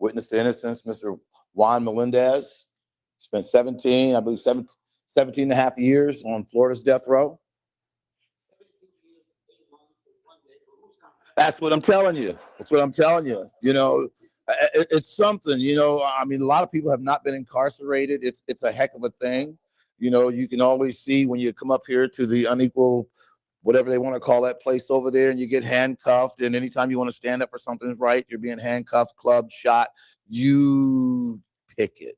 witness to innocence, Mr. Juan Melendez. Spent 17 and a half years on Florida's death row. That's what I'm telling you. That's what I'm telling you. You know, it's something. You know, I mean, a lot of people have not been incarcerated. It's a heck of a thing. You know, you can always see when you come up here to the unequal, whatever they want to call that place over there, and you get handcuffed. And anytime you want to stand up for something's right, you're being handcuffed, clubbed, shot. You pick it.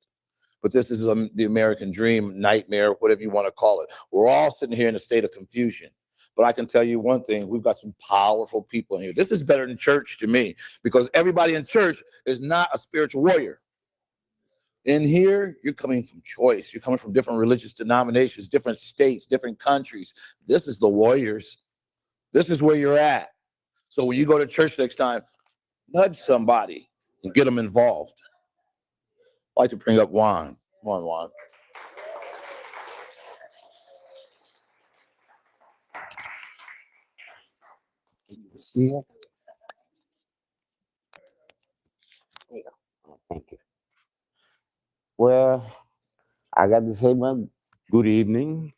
But this is the American dream, nightmare, whatever you want to call it. We're all sitting here in a state of confusion. But I can tell you one thing, we've got some powerful people in here. This is better than church to me, because everybody in church is not a spiritual warrior. In here, you're coming from choice. You're coming from different religious denominations, different states, different countries. This is the warriors. This is where you're at. So when you go to church next time, nudge somebody and get them involved. I'd like to bring up Juan. Come on, Juan. Yeah. Thank you. Well, I got to say, well, good evening.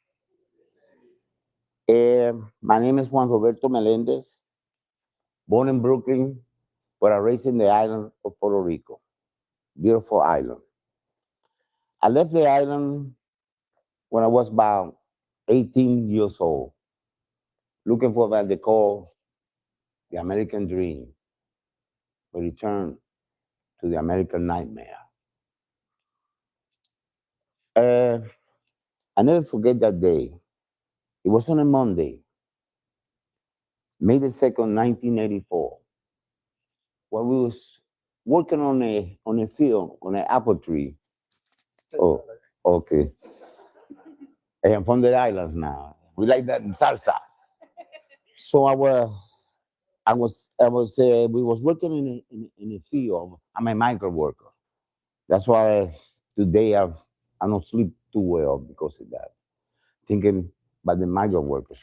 My name is Juan Roberto Melendez, born in Brooklyn, but I raised in the island of Puerto Rico. Beautiful island. I left the island when I was about 18 years old, looking for what they call the American dream, but return to the American nightmare. Uh, I never forget that day. It was on a Monday, May the 2nd, 1984, when we was working on a field, on an apple tree. Oh, okay. I am from the islands now. We like that in salsa. So we was working in a field. I'm a migrant worker. That's why today I don't sleep too well because of that. Thinking about the migrant workers,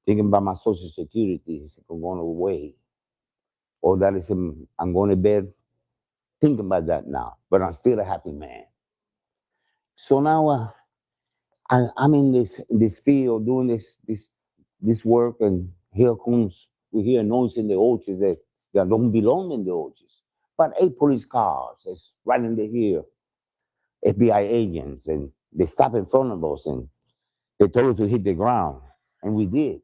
thinking about my social security is going away. Or that is, I'm going to bed thinking about that now, but I'm still a happy man. So now I'm in this field doing this work, and here comes we hear noise in the orchards that don't belong in the orchards. But 8 police cars is right in the here, FBI agents, and they stop in front of us and they told us to hit the ground, and we did.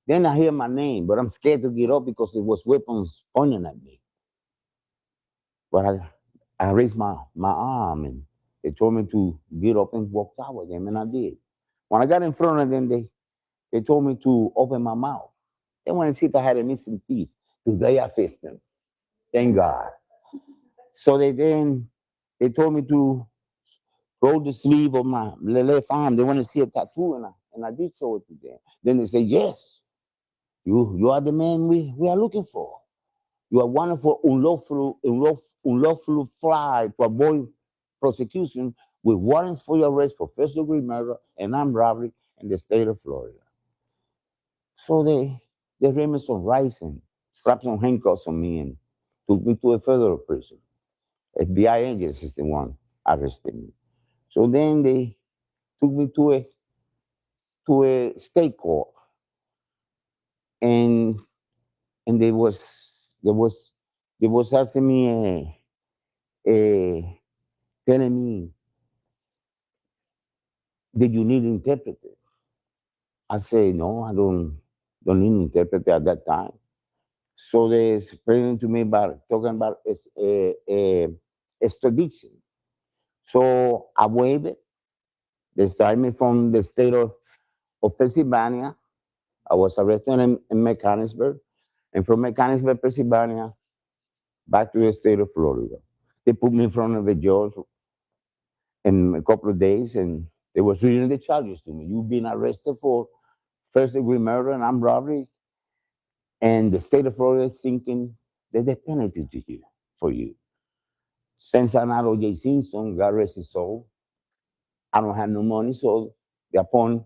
Then I hear my name, but I'm scared to get up because it was weapons pointing at me. But I raised my arm, and they told me to get up and walk out with them, and I did. When I got in front of them, they told me to open my mouth. They wanted to see if I had a missing teeth. Today I fixed them. Thank God. So they told me to roll the sleeve of my left arm. They want to see a tattoo, and I did show it to them. Then they said, yes, you are the man we are looking for. You are wonderful, unlawful fly to avoid prosecution with warrants for your arrest for first-degree murder and armed robbery in the state of Florida. So they raised me some rice and slapped some handcuffs on me and took me to a federal prison. FBI agents is the one arrested me. So then they took me to a state court, and and they was asking me telling me, did you need an interpreter? I say, no, I don't need an interpreter at that time. So they explained to me about talking about extradition. So I waived it. They started me from the state of Pennsylvania. I was arrested in Mechanicsburg, and from Mechanicsburg, Pennsylvania, back to the state of Florida. They put me in front of a judge in a couple of days, and they was reading the charges to me. You've been arrested for first-degree murder and armed robbery, and the state of Florida is thinking that the penalty to you for you. Since I'm not O.J. Simpson, God rest his soul, I don't have no money, so they appoint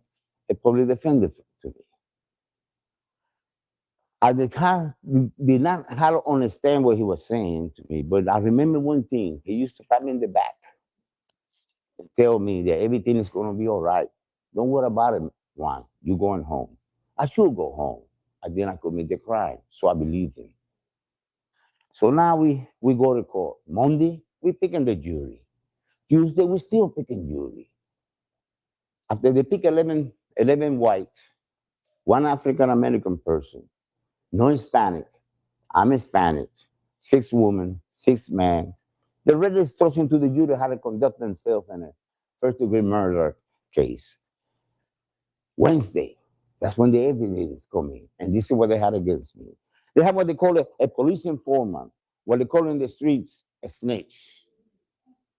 a public defender to me. I did not how to understand what he was saying to me, but I remember one thing. He used to pat me in the back and tell me that everything is going to be all right. Don't worry about it, Juan. You're going home. I should go home. I did not commit the crime, so I believed him. So now we go to court. Monday, we picking the jury. Tuesday, we still picking jury. After they pick 11 white, one African American person, no Hispanic, I'm Hispanic, 6 women, 6 men. They read instruction to the jury how to conduct themselves in a first degree murder case. Wednesday, that's when the evidence come in. And this is what they had against me. They have what they call a police informant, what they call in the streets a snitch.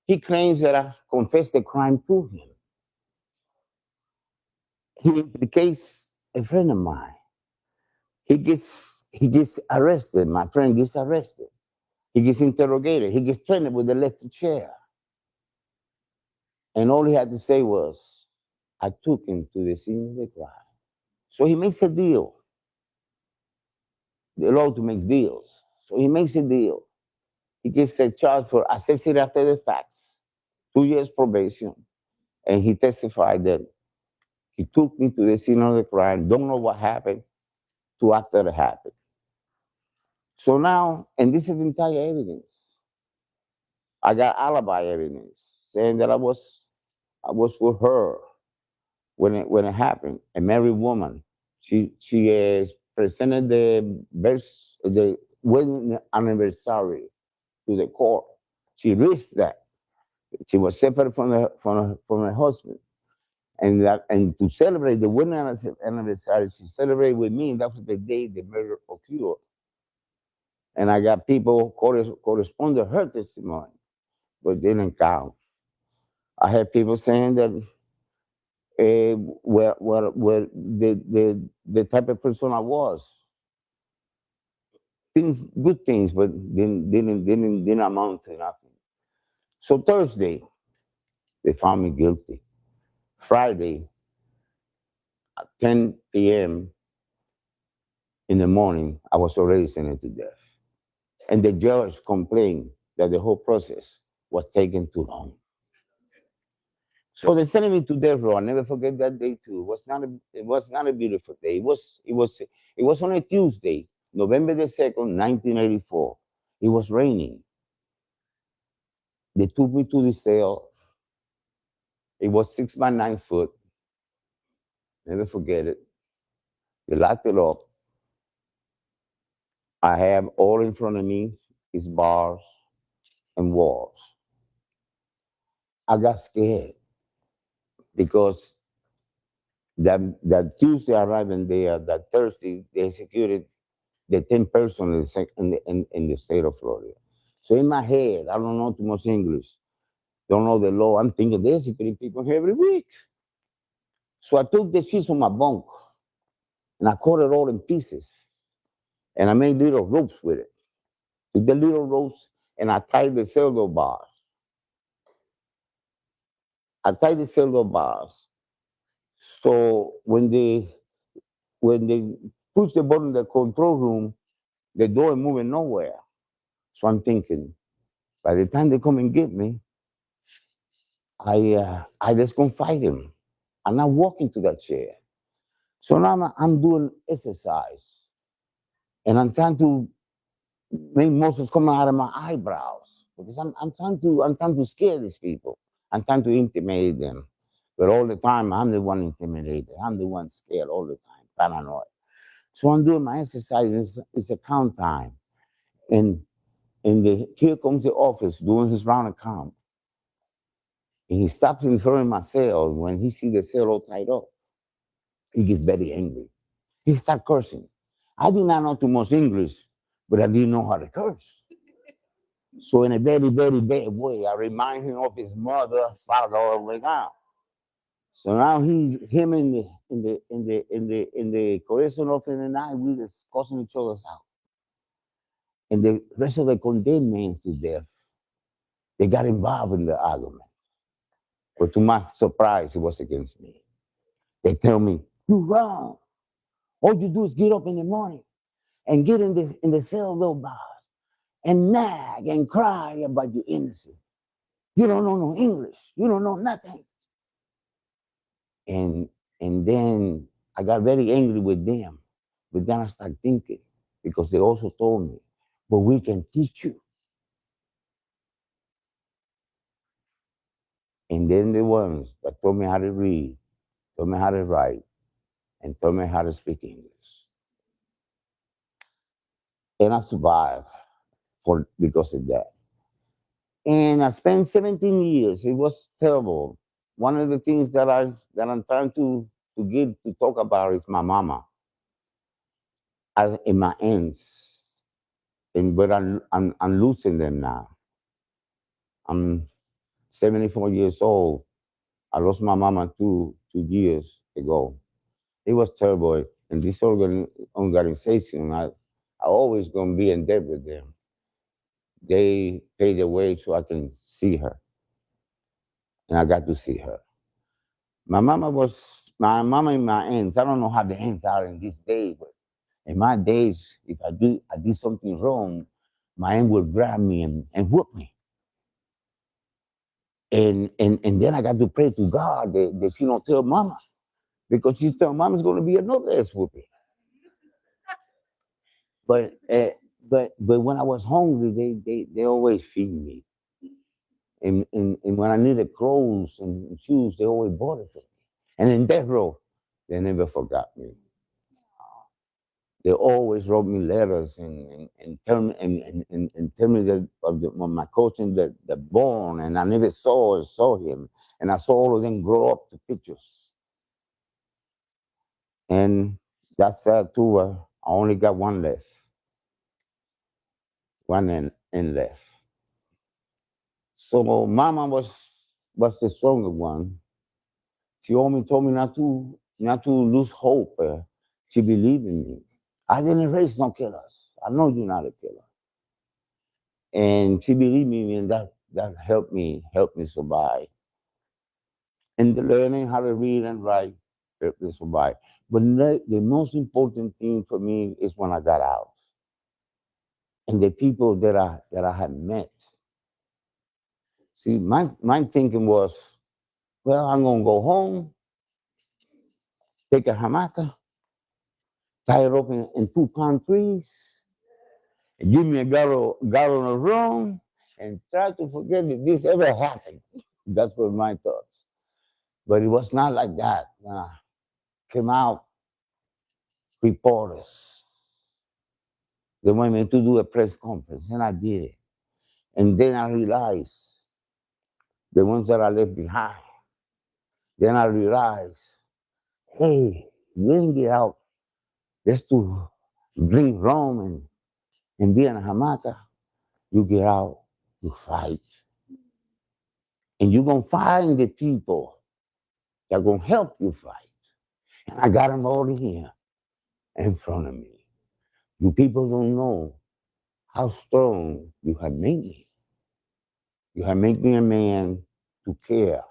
He claims that I confessed the crime to him. He implicates a friend of mine. He gets arrested. My friend gets arrested. He gets interrogated. He gets threatened with the electric chair. And all he had to say was, I took him to the scene of the crime. So he makes a deal. The law to make deals. So he makes a deal. He gets a charge for accessory after the facts, 2 years probation. And he testified that he took me to the scene of the crime, don't know what happened, to after it happened. So now, and this is the entire evidence. I got alibi evidence saying that I was with her when it happened. A married woman. She presented the wedding anniversary to the court. She risked that. She was separate from her husband. And to celebrate the wedding anniversary, she celebrated with me, and that was the day the murder occurred. And I got people correspond to her testimony, but didn't count. I had people saying that where the type of person I was, things good things, but didn't amount to nothing. So Thursday they found me guilty. Friday at 10 p.m. in the morning, I was already sentenced to death, and the judge complained that the whole process was taking too long. So they sent me to death row. I never forget that day too. It was not a beautiful day. It was on a Tuesday, November 2nd, 1984. It was raining. They took me to the cell. It was 6 by 9 foot. Never forget it. They locked it up. I have all in front of me is bars and walls. I got scared because that Tuesday arriving there, that Thursday they executed the 10 person in the state of Florida. So in my head, I don't know too much English, don't know the law. I'm thinking they're executing people here every week. So I took the sheets from my bunk and I cut it all in pieces and I made little ropes with it. Took the little ropes and I tied the cell door bars. I tied the cell door bars. So when they push the button in the control room, the door is moving nowhere. So I'm thinking, by the time they come and get me, I just confide him. And I walk into that chair. So now I'm doing exercise and I'm trying to make muscles come out of my eyebrows because I'm trying to scare these people. I'm trying to intimidate them. But all the time I'm the one intimidated. I'm the one scared all the time, paranoid. So I'm doing my exercise. It's a count time. And here comes the office doing his round of count. And he stops in front of my cell. When he sees the cell all tied up, he gets very angry. He starts cursing. I did not know too much English, but I didn't know how to curse. So in a very, very bad way, I remind him of his mother, father, all the way down. So now him in the correction office and I, we discussing each other's out. And the rest of the condemned men to death, they got involved in the argument. But to my surprise, it was against me. They tell me, "You wrong. All you do is get up in the morning and get in the cell little bars and nag and cry about your innocence. You don't know no English. You don't know nothing. And and then I got very angry with them. But then I started thinking, because they also told me, but we can teach you. And then the ones that taught me how to read, taught me how to write, and taught me how to speak English. And I survived because of that. And I spent 17 years. It was terrible. One of the things that I'm trying to get to talk about is my mama and my aunts. But I'm losing them now. I'm 74 years old. I lost my mama 2 years ago. It was terrible. And this organization, I always gonna be in debt with them. They paid the way so I can see her, and I got to see her. My mama was my mama and my aunts. I don't know how the aunts are in these days, but in my days, if I did something wrong, my aunt would grab me and whoop me. And then I got to pray to God that she don't tell mama, because she tell mama's gonna be another ass whooping. But but when I was hungry, they always feed me. And when I needed clothes and shoes, they always bought it for me. And in death row, they never forgot me. They always wrote me letters and tell me that when my cousin that born, and I never saw him, and I saw all of them grow up to pictures. And that's sad too. I only got one left, one in left. So Mama was the stronger one. She always told me not to lose hope. She believed in me. I didn't raise no killers. I know you're not a killer. And she believed me, and that helped me survive. And the learning how to read and write helped me survive. But the most important thing for me is when I got out, and the people that I had met. See, my thinking was, well, I'm gonna go home, take a hamaca, tie it up in two palm trees, and give me a gallon of rum, and try to forget that this ever happened. That's what my thoughts. But it was not like that. Came out reporters. They wanted me to do a press conference, and I did it. And then I realized the ones that I left behind. Then I realized, hey, you didn't get out just to drink rum and be in a hamaca. You get out to fight. And you're going to find the people that are going to help you fight. And I got them all here in front of me. You people don't know how strong you have made me. You have made me a man to care,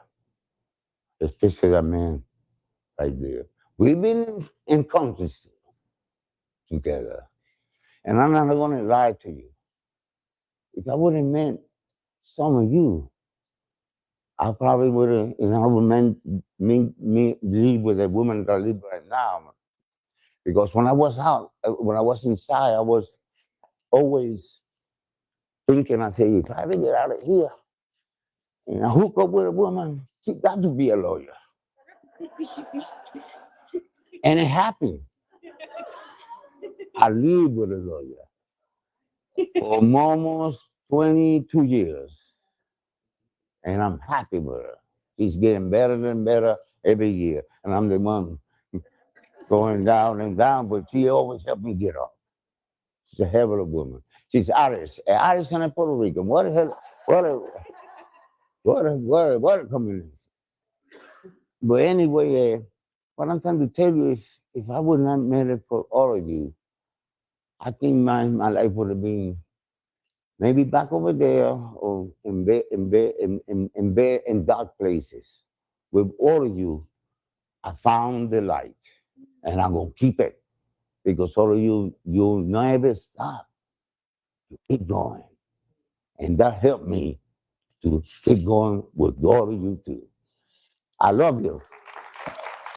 especially that man right there. We've been in countries together. And I'm not going to lie to you. If I would have met some of you, I probably would have, I would meant me live with a woman that I live right now. Because when I was out, when I was inside, I was always thinking, I say, if I ever get out of here and I hook up with a woman, she got to be a lawyer. And it happened. I lived with a lawyer for almost 22 years. And I'm happy with her. She's getting better and better every year. And I'm the one going down and down, but she always helped me get up. She's a hell of a woman. She's Irish, Irish and Puerto Rican. What the hell? What a combination. But anyway, what I'm trying to tell you is, if I would not met it for all of you, I think my life would have been maybe back over there, or in dark places. With all of you, I found the light, and I'm gonna keep it, because all of you never stop. You keep going. And that helped me to keep going with all of you too. I love you.